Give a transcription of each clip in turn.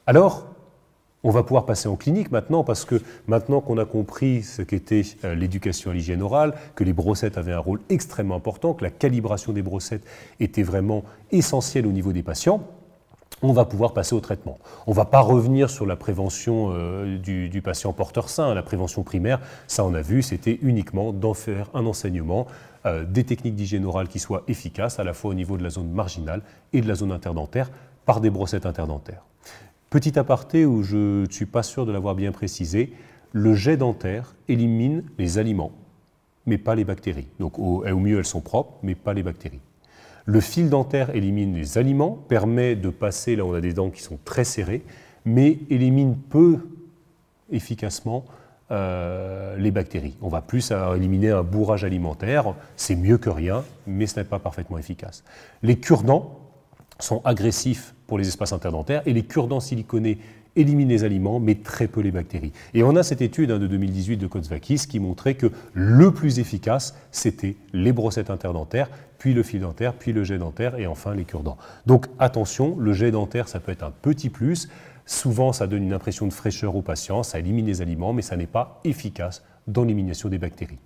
Alors, on va pouvoir passer en clinique maintenant, parce que maintenant qu'on a compris ce qu'était l'éducation à l'hygiène orale, que les brossettes avaient un rôle extrêmement important, que la calibration des brossettes était vraiment essentielle au niveau des patients, on va pouvoir passer au traitement. On ne va pas revenir sur la prévention du patient porteur sain, la prévention primaire, ça on a vu, c'était uniquement d'en faire un enseignement, des techniques d'hygiène orale qui soient efficaces, à la fois au niveau de la zone marginale et de la zone interdentaire, par des brossettes interdentaires. Petit aparté où je ne suis pas sûr de l'avoir bien précisé, le jet dentaire élimine les aliments, mais pas les bactéries. Donc au mieux elles sont propres, mais pas les bactéries. Le fil dentaire élimine les aliments, permet de passer là où on a des dents qui sont très serrées, mais élimine peu efficacement les bactéries. On va plus éliminer un bourrage alimentaire, c'est mieux que rien, mais ce n'est pas parfaitement efficace. Les cure-dents sont agressifs pour les espaces interdentaires et les cure-dents siliconés éliminent les aliments mais très peu les bactéries. Et on a cette étude de 2018 de Kotsvakis qui montrait que le plus efficace c'était les brossettes interdentaires, puis le fil dentaire, puis le jet dentaire et enfin les cure-dents. Donc attention, le jet dentaire ça peut être un petit plus, souvent ça donne une impression de fraîcheur aux patients, ça élimine les aliments mais ça n'est pas efficace dans l'élimination des bactéries.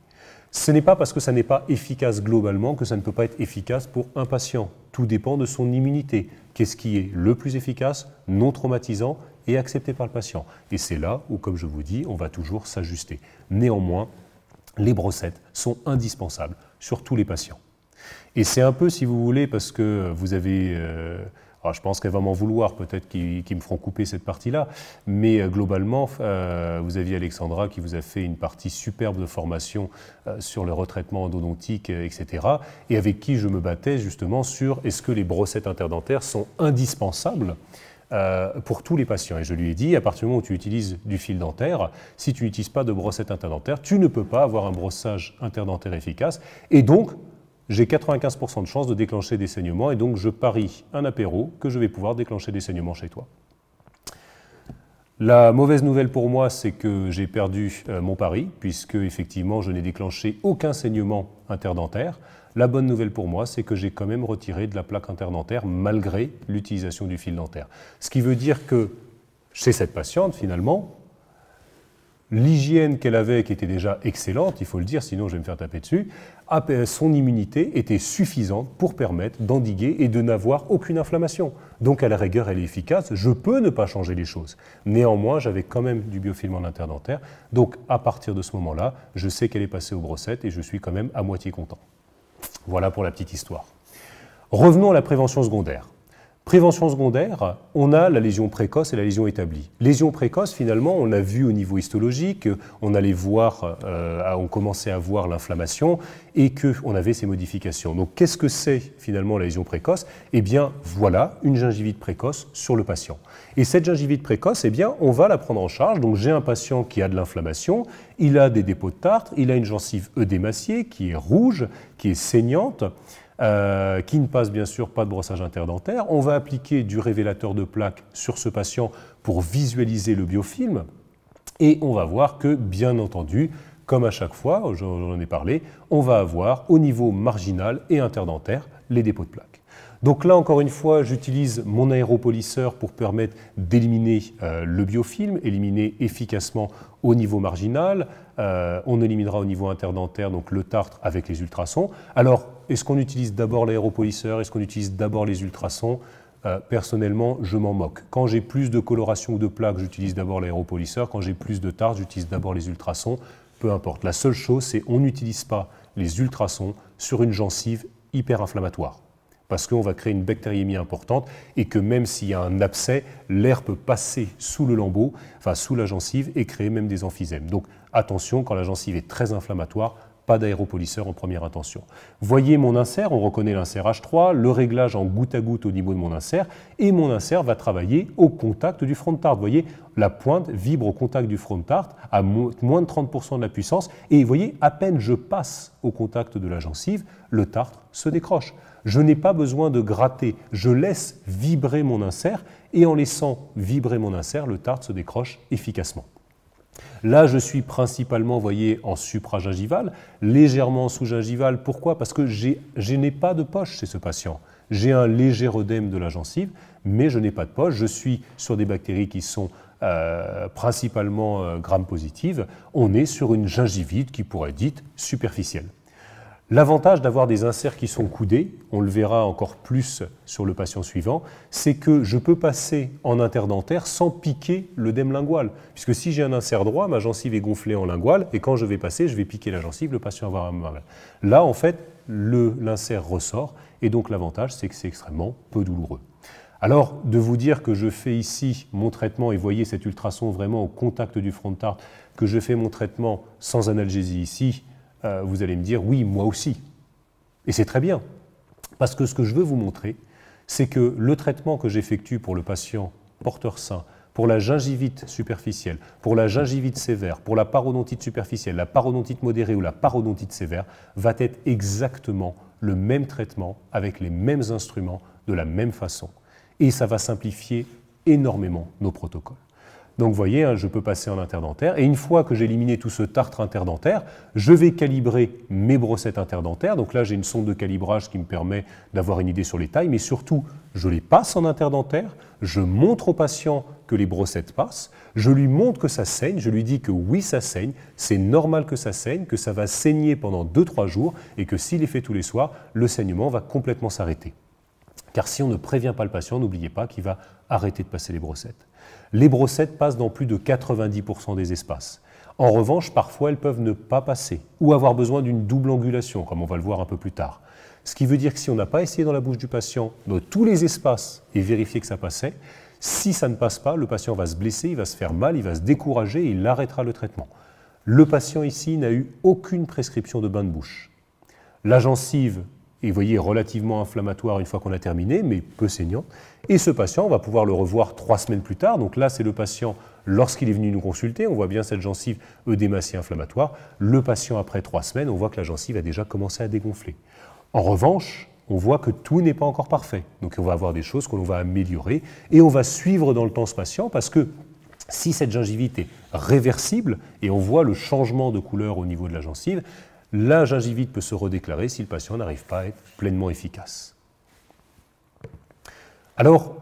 Ce n'est pas parce que ça n'est pas efficace globalement que ça ne peut pas être efficace pour un patient. Tout dépend de son immunité. Qu'est-ce qui est le plus efficace, non traumatisant et accepté par le patient. Et c'est là où, comme je vous dis, on va toujours s'ajuster. Néanmoins, les brossettes sont indispensables sur tous les patients. Et c'est un peu, si vous voulez, parce que vous avez... alors je pense qu'elle va m'en vouloir, peut-être qu'ils me feront couper cette partie-là, mais globalement, vous aviez Alexandra qui vous a fait une partie superbe de formation sur le retraitement endodontique, etc., et avec qui je me battais justement sur est-ce que les brossettes interdentaires sont indispensables pour tous les patients. Et je lui ai dit, à partir du moment où tu utilises du fil dentaire, si tu n'utilises pas de brossette interdentaire, tu ne peux pas avoir un brossage interdentaire efficace, et donc j'ai 95% de chances de déclencher des saignements et donc je parie un apéro que je vais pouvoir déclencher des saignements chez toi. La mauvaise nouvelle pour moi, c'est que j'ai perdu mon pari puisque effectivement je n'ai déclenché aucun saignement interdentaire. La bonne nouvelle pour moi, c'est que j'ai quand même retiré de la plaque interdentaire malgré l'utilisation du fil dentaire. Ce qui veut dire que chez cette patiente, finalement, l'hygiène qu'elle avait, qui était déjà excellente, il faut le dire, sinon je vais me faire taper dessus, son immunité était suffisante pour permettre d'endiguer et de n'avoir aucune inflammation. Donc à la rigueur, elle est efficace, je peux ne pas changer les choses. Néanmoins, j'avais quand même du biofilm en interdentaire, donc à partir de ce moment-là, je sais qu'elle est passée aux brossettes et je suis quand même à moitié content. Voilà pour la petite histoire. Revenons à la prévention secondaire. Prévention secondaire, on a la lésion précoce et la lésion établie. Lésion précoce, finalement, on l'a vu au niveau histologique, on allait voir, on commençait à voir l'inflammation et qu'on avait ces modifications. Donc, qu'est-ce que c'est finalement la lésion précoce? Eh bien, voilà une gingivite précoce sur le patient. Et cette gingivite précoce, eh bien, on va la prendre en charge. Donc, j'ai un patient qui a de l'inflammation, il a des dépôts de tartre, il a une gencive œdémaciée qui est rouge, qui est saignante, qui ne passe bien sûr pas de brossage interdentaire. On va appliquer du révélateur de plaque sur ce patient pour visualiser le biofilm et on va voir que, bien entendu, comme à chaque fois, j'en ai parlé, on va avoir au niveau marginal et interdentaire les dépôts de plaque. Donc là, encore une fois, j'utilise mon aéropolisseur pour permettre d'éliminer le biofilm, éliminer efficacement au niveau marginal. On éliminera au niveau interdentaire donc le tartre avec les ultrasons. Alors, est-ce qu'on utilise d'abord l'aéropolisseur? Est-ce qu'on utilise d'abord les ultrasons? Personnellement, je m'en moque. Quand j'ai plus de coloration ou de plaques, j'utilise d'abord l'aéropolisseur. Quand j'ai plus de tartre, j'utilise d'abord les ultrasons. Peu importe. La seule chose, c'est qu'on n'utilise pas les ultrasons sur une gencive hyper-inflammatoire. Parce qu'on va créer une bactériémie importante et que même s'il y a un abcès, l'air peut passer sous le lambeau, enfin sous la gencive et créer même des emphysèmes. Donc attention, quand la gencive est très inflammatoire, pas d'aéropolisseur en première intention. Voyez mon insert, on reconnaît l'insert H3, le réglage en goutte à goutte au niveau de mon insert, et mon insert va travailler au contact du front de tartre. Vous voyez, la pointe vibre au contact du front de tartre à moins de 30% de la puissance, et vous voyez, à peine je passe au contact de la gencive, le tartre se décroche. Je n'ai pas besoin de gratter, je laisse vibrer mon insert, et en laissant vibrer mon insert, le tartre se décroche efficacement. Là, je suis principalement, vous voyez, en supragingival, légèrement en sous-gingival. Pourquoi? Parce que je n'ai pas de poche chez ce patient. j'ai un léger œdème de la gencive, mais je n'ai pas de poche, je suis sur des bactéries qui sont principalement gram-positives, on est sur une gingivite qui pourrait être dite superficielle. L'avantage d'avoir des inserts qui sont coudés, on le verra encore plus sur le patient suivant, c'est que je peux passer en interdentaire sans piquer l'œdème lingual. Puisque si j'ai un insert droit, ma gencive est gonflée en lingual, et quand je vais passer, je vais piquer la gencive, le patient va avoir mal. Là, en fait, l'insert ressort, et donc l'avantage, c'est que c'est extrêmement peu douloureux. Alors, de vous dire que je fais ici mon traitement, et voyez cet ultrason vraiment au contact du front de tarte, que je fais mon traitement sans analgésie ici, vous allez me dire, oui, moi aussi. Et c'est très bien, parce que ce que je veux vous montrer, c'est que le traitement que j'effectue pour le patient porteur sain, pour la gingivite superficielle, pour la gingivite sévère, pour la parodontite superficielle, la parodontite modérée ou la parodontite sévère, va être exactement le même traitement, avec les mêmes instruments, de la même façon. Et ça va simplifier énormément nos protocoles. Donc vous voyez, je peux passer en interdentaire, et une fois que j'ai éliminé tout ce tartre interdentaire, je vais calibrer mes brossettes interdentaires. Donc là, j'ai une sonde de calibrage qui me permet d'avoir une idée sur les tailles, mais surtout, je les passe en interdentaire, je montre au patient que les brossettes passent, je lui montre que ça saigne, je lui dis que oui, ça saigne, c'est normal que ça saigne, que ça va saigner pendant 2-3 jours, et que s'il est fait tous les soirs, le saignement va complètement s'arrêter. Car si on ne prévient pas le patient, n'oubliez pas qu'il va arrêter de passer les brossettes. Les brossettes passent dans plus de 90% des espaces. En revanche, parfois, elles peuvent ne pas passer ou avoir besoin d'une double angulation, comme on va le voir un peu plus tard. Ce qui veut dire que si on n'a pas essayé dans la bouche du patient, dans tous les espaces, et vérifié que ça passait, si ça ne passe pas, le patient va se blesser, il va se faire mal, il va se décourager et il arrêtera le traitement. Le patient ici n'a eu aucune prescription de bain de bouche. La gencive, et vous voyez, relativement inflammatoire une fois qu'on a terminé, mais peu saignant. Et ce patient, on va pouvoir le revoir 3 semaines plus tard. Donc là, c'est le patient lorsqu'il est venu nous consulter. On voit bien cette gencive œdémacée inflammatoire. Le patient, après 3 semaines, on voit que la gencive a déjà commencé à dégonfler. En revanche, on voit que tout n'est pas encore parfait. Donc on va avoir des choses qu'on va améliorer. Et on va suivre dans le temps ce patient parce que si cette gingivite est réversible, et on voit le changement de couleur au niveau de la gencive, la gingivite peut se redéclarer si le patient n'arrive pas à être pleinement efficace. Alors,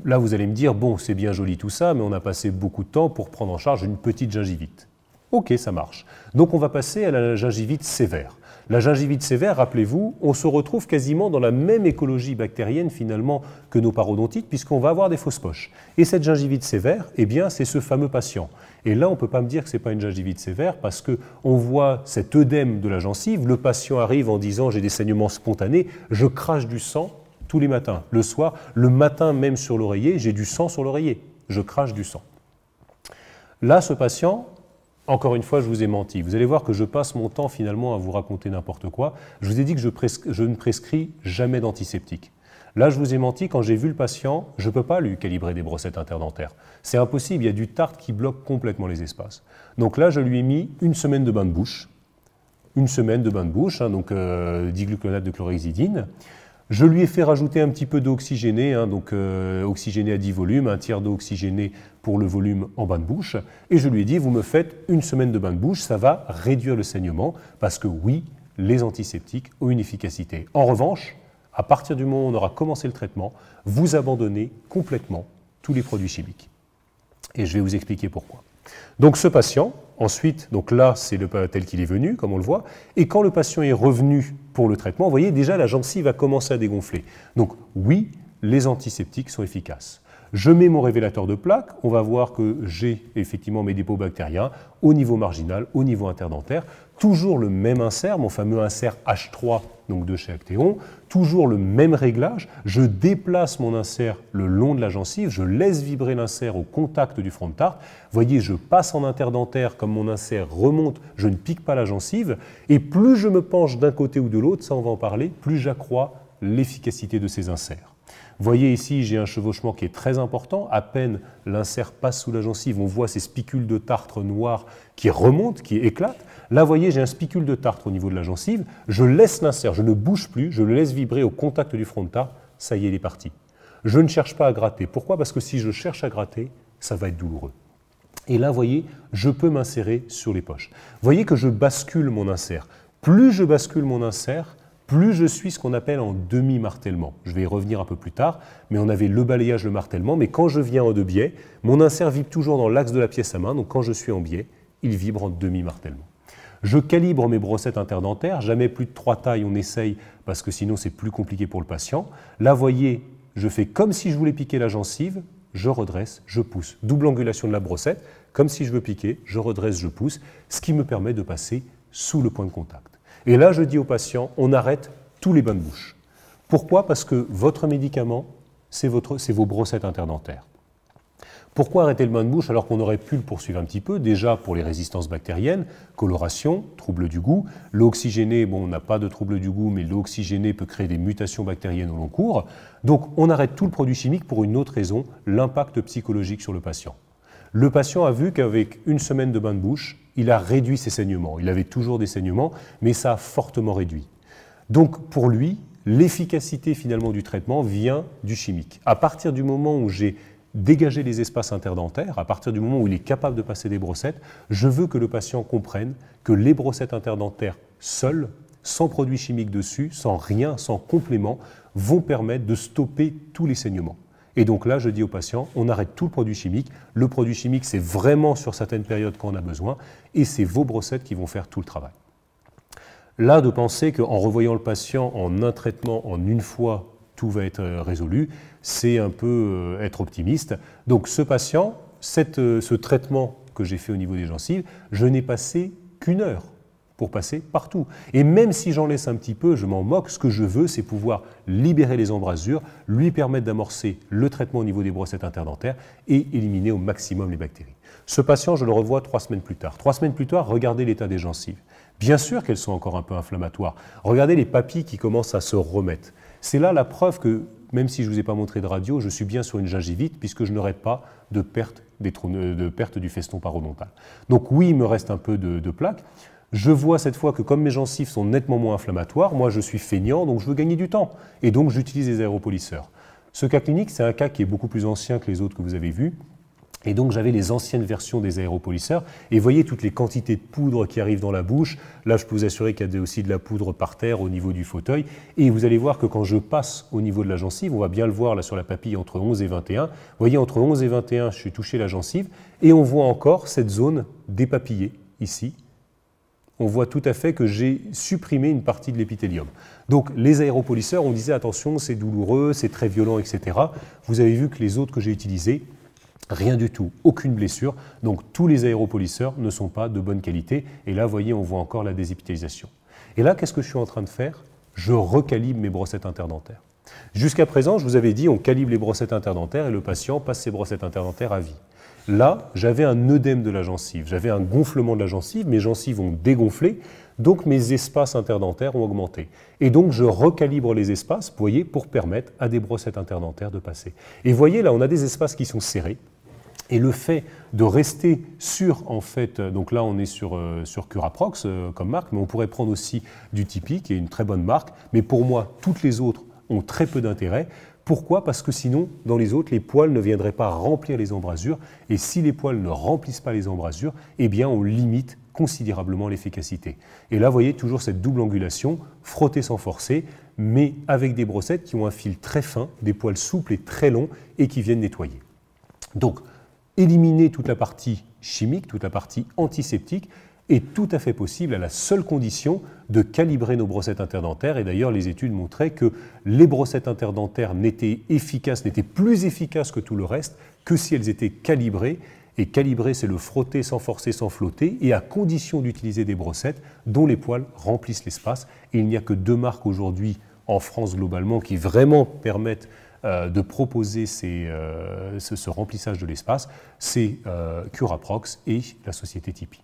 là vous allez me dire, bon, c'est bien joli tout ça, mais on a passé beaucoup de temps pour prendre en charge une petite gingivite. Ok, ça marche. Donc on va passer à la gingivite sévère. La gingivite sévère, rappelez-vous, on se retrouve quasiment dans la même écologie bactérienne finalement que nos parodontites, puisqu'on va avoir des fausses poches. Et cette gingivite sévère, eh bien, c'est ce fameux patient. Et là, on ne peut pas me dire que ce n'est pas une gingivite sévère, parce qu'on voit cet œdème de la gencive, le patient arrive en disant « j'ai des saignements spontanés, je crache du sang tous les matins, le soir, le matin même sur l'oreiller, j'ai du sang sur l'oreiller, je crache du sang ». Là, ce patient... Encore une fois, je vous ai menti. Vous allez voir que je passe mon temps finalement à vous raconter n'importe quoi. Je vous ai dit que je ne prescris jamais d'antiseptique. Là, je vous ai menti, quand j'ai vu le patient, je ne peux pas lui calibrer des brossettes interdentaires. C'est impossible, il y a du tartre qui bloque complètement les espaces. Donc là, je lui ai mis une semaine de bain de bouche. Une semaine de bain de bouche, donc digluconate de chlorhexidine. Je lui ai fait rajouter un petit peu d'eau oxygénée, oxygénée à 10 volumes, un tiers d'eau oxygénée pour le volume en bain de bouche. Et je lui ai dit, vous me faites une semaine de bain de bouche, ça va réduire le saignement, parce que oui, les antiseptiques ont une efficacité. En revanche, à partir du moment où on aura commencé le traitement, vous abandonnez complètement tous les produits chimiques. Et je vais vous expliquer pourquoi. Donc ce patient, ensuite, donc là c'est tel qu'il est venu, comme on le voit, et quand le patient est revenu pour le traitement, vous voyez déjà la gencive va commencer à dégonfler. Donc oui, les antiseptiques sont efficaces. Je mets mon révélateur de plaque, on va voir que j'ai effectivement mes dépôts bactériens au niveau marginal, au niveau interdentaire, toujours le même insert, mon fameux insert H3 donc de chez Actéon, toujours le même réglage, je déplace mon insert le long de la gencive, je laisse vibrer l'insert au contact du front de tarte, vous voyez je passe en interdentaire comme mon insert remonte, je ne pique pas la gencive, et plus je me penche d'un côté ou de l'autre, ça on va en parler, plus j'accrois l'efficacité de ces inserts. Vous voyez ici, j'ai un chevauchement qui est très important. À peine l'insert passe sous la gencive, on voit ces spicules de tartre noirs qui remontent, qui éclatent. Là, vous voyez, j'ai un spicule de tartre au niveau de la gencive. Je laisse l'insert, je ne bouge plus, je le laisse vibrer au contact du front de tarte. Ça y est, il est parti. Je ne cherche pas à gratter. Pourquoi? Parce que si je cherche à gratter, ça va être douloureux. Et là, vous voyez, je peux m'insérer sur les poches. Vous voyez que je bascule mon insert. Plus je bascule mon insert, plus je suis ce qu'on appelle en demi-martèlement. Je vais y revenir un peu plus tard, mais on avait le balayage, le martèlement, mais quand je viens en deux biais, mon insert vibre toujours dans l'axe de la pièce à main, donc quand je suis en biais, il vibre en demi-martèlement. Je calibre mes brossettes interdentaires, jamais plus de 3 tailles, on essaye, parce que sinon c'est plus compliqué pour le patient. Là, voyez, je fais comme si je voulais piquer la gencive, je redresse, je pousse. Double angulation de la brossette, comme si je veux piquer, je redresse, je pousse, ce qui me permet de passer sous le point de contact. Et là, je dis au patient, on arrête tous les bains de bouche. Pourquoi? Parce que votre médicament, c'est vos brossettes interdentaires. Pourquoi arrêter le bain de bouche alors qu'on aurait pu le poursuivre un petit peu? Déjà pour les résistances bactériennes, coloration, trouble du goût. L'eau oxygénée, bon, on n'a pas de trouble du goût, mais l'eau oxygénée peut créer des mutations bactériennes au long cours. Donc on arrête tout le produit chimique pour une autre raison, l'impact psychologique sur le patient. Le patient a vu qu'avec une semaine de bain de bouche, il a réduit ses saignements. Il avait toujours des saignements, mais ça a fortement réduit. Donc pour lui, l'efficacité finalement du traitement vient du chimique. À partir du moment où j'ai dégagé les espaces interdentaires, à partir du moment où il est capable de passer des brossettes, je veux que le patient comprenne que les brossettes interdentaires seules, sans produits chimiques dessus, sans rien, sans complément, vont permettre de stopper tous les saignements. Et donc là, je dis au patient, on arrête tout le produit chimique. Le produit chimique, c'est vraiment sur certaines périodes qu'on a besoin, et c'est vos brossettes qui vont faire tout le travail. Là, de penser qu'en revoyant le patient en un traitement, en une fois, tout va être résolu, c'est un peu être optimiste. Donc ce patient, ce traitement que j'ai fait au niveau des gencives, je n'ai passé qu'1 heure pour passer partout. Et même si j'en laisse un petit peu, je m'en moque, ce que je veux, c'est pouvoir libérer les embrasures, lui permettre d'amorcer le traitement au niveau des brossettes interdentaires et éliminer au maximum les bactéries. Ce patient, je le revois 3 semaines plus tard. 3 semaines plus tard, regardez l'état des gencives. Bien sûr qu'elles sont encore un peu inflammatoires. Regardez les papilles qui commencent à se remettre. C'est là la preuve que, même si je ne vous ai pas montré de radio, je suis bien sur une gingivite puisque je n'aurai pas de perte du feston parodontal. Donc oui, il me reste un peu de plaque. Je vois cette fois que comme mes gencives sont nettement moins inflammatoires, moi je suis feignant, donc je veux gagner du temps. Et donc j'utilise les aéropolisseurs. Ce cas clinique, c'est un cas qui est beaucoup plus ancien que les autres que vous avez vus. Et donc j'avais les anciennes versions des aéropolisseurs. Et voyez toutes les quantités de poudre qui arrivent dans la bouche. Là, je peux vous assurer qu'il y a aussi de la poudre par terre au niveau du fauteuil. Et vous allez voir que quand je passe au niveau de la gencive, on va bien le voir là sur la papille entre 11 et 21. Vous voyez, entre 11 et 21, je suis touché la gencive. Et on voit encore cette zone dépapillée ici. On voit tout à fait que j'ai supprimé une partie de l'épithélium. Donc les aéropolisseurs, on disait attention, c'est douloureux, c'est très violent, etc. Vous avez vu que les autres que j'ai utilisés, rien du tout, aucune blessure. Donc tous les aéropolisseurs ne sont pas de bonne qualité. Et là, vous voyez, on voit encore la désépithélisation. Et là, qu'est-ce que je suis en train de faire? Je recalibre mes brossettes interdentaires. Jusqu'à présent, je vous avais dit, on calibre les brossettes interdentaires et le patient passe ses brossettes interdentaires à vie. Là, j'avais un œdème de la gencive, j'avais un gonflement de la gencive, mes gencives ont dégonflé, donc mes espaces interdentaires ont augmenté. Et donc je recalibre les espaces, vous voyez, pour permettre à des brossettes interdentaires de passer. Et vous voyez, là, on a des espaces qui sont serrés. Et le fait de rester sur, en fait, donc là on est sur Curaprox comme marque, mais on pourrait prendre aussi du Tipi, qui est une très bonne marque, mais pour moi, toutes les autres ont très peu d'intérêt. Pourquoi? Parce que sinon, dans les autres, les poils ne viendraient pas remplir les embrasures. Et si les poils ne remplissent pas les embrasures, eh bien, on limite considérablement l'efficacité. Et là, vous voyez toujours cette double angulation, frotter sans forcer, mais avec des brossettes qui ont un fil très fin, des poils souples et très longs et qui viennent nettoyer. Donc, éliminer toute la partie chimique, toute la partie antiseptique, est tout à fait possible à la seule condition de calibrer nos brossettes interdentaires. Et d'ailleurs, les études montraient que les brossettes interdentaires n'étaient plus efficaces que tout le reste que si elles étaient calibrées. Et calibrer, c'est le frotter sans forcer, sans flotter, et à condition d'utiliser des brossettes dont les poils remplissent l'espace. Et il n'y a que 2 marques aujourd'hui en France globalement qui vraiment permettent de proposer ce remplissage de l'espace. C'est Curaprox et la société Tipi.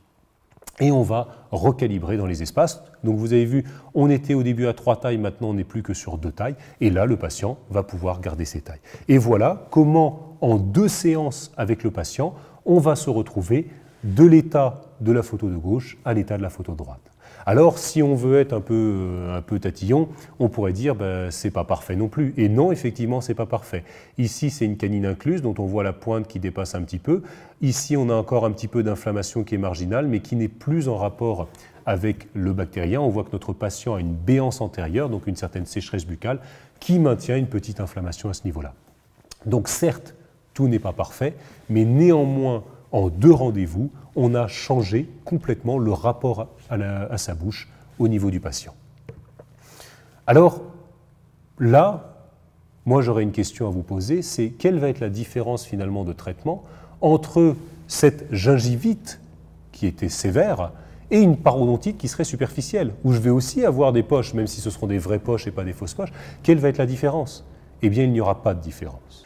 Et on va recalibrer dans les espaces. Donc vous avez vu, on était au début à 3 tailles, maintenant on n'est plus que sur 2 tailles. Et là, le patient va pouvoir garder ses tailles. Et voilà comment, en 2 séances avec le patient, on va se retrouver de l'état de la photo de gauche à l'état de la photo de droite. Alors, si on veut être un peu tatillon, on pourrait dire c'est pas parfait non plus. Et non, effectivement, c'est pas parfait. Ici, c'est une canine incluse dont on voit la pointe qui dépasse un petit peu. Ici, on a encore un petit peu d'inflammation qui est marginale, mais qui n'est plus en rapport avec le bactérien, on voit que notre patient a une béance antérieure, donc une certaine sécheresse buccale, qui maintient une petite inflammation à ce niveau-là. Donc certes, tout n'est pas parfait, mais néanmoins, en 2 rendez-vous, on a changé complètement le rapport à sa bouche au niveau du patient. Alors là, moi j'aurais une question à vous poser, c'est quelle va être la différence finalement de traitement entre cette gingivite qui était sévère et une parodontite qui serait superficielle, où je vais aussi avoir des poches, même si ce seront des vraies poches et pas des fausses poches. Quelle va être la différence? Eh bien, il n'y aura pas de différence.